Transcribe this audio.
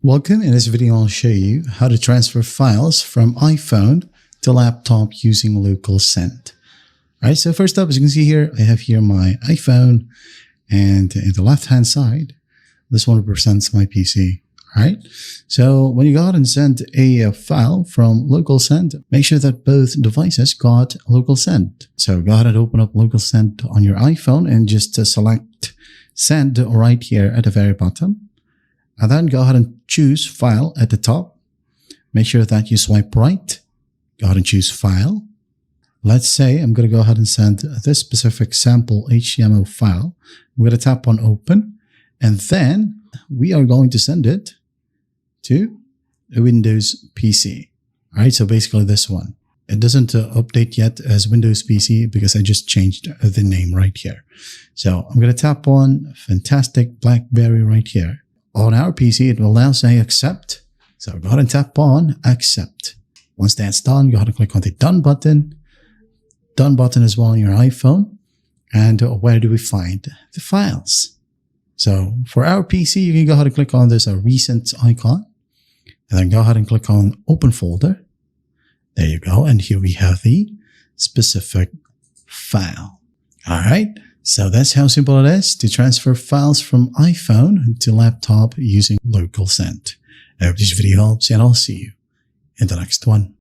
Welcome. In this video, I'll show you how to transfer files from iPhone to laptop using LocalSend. All right, so first up, as you can see here, I have here my iPhone, and in the left-hand side, this one represents my PC. All right, so when you go ahead and send a file from LocalSend, make sure that both devices got LocalSend. So go ahead and open up LocalSend on your iPhone and just select Send right here at the very bottom. And then go ahead and choose File at the top. Make sure that you swipe right. Go ahead and choose File. Let's say I'm going to go ahead and send this specific sample HTML file. I'm going to tap on Open. And then we are going to send it to a Windows PC. All right, so basically this one. It doesn't update yet as Windows PC because I just changed the name right here. So I'm going to tap on Fantastic BlackBerry right here. On our PC, it will now say accept. So go ahead and tap on accept. Once that's done, go ahead and click on the done button. Done button as well on your iPhone. And where do we find the files? So for our PC, you can go ahead and click on this recent icon. And then go ahead and click on open folder. There you go. And here we have the specific file. All right. So that's how simple it is to transfer files from iPhone to laptop using LocalSend. I hope this video helps, and I'll see you in the next one.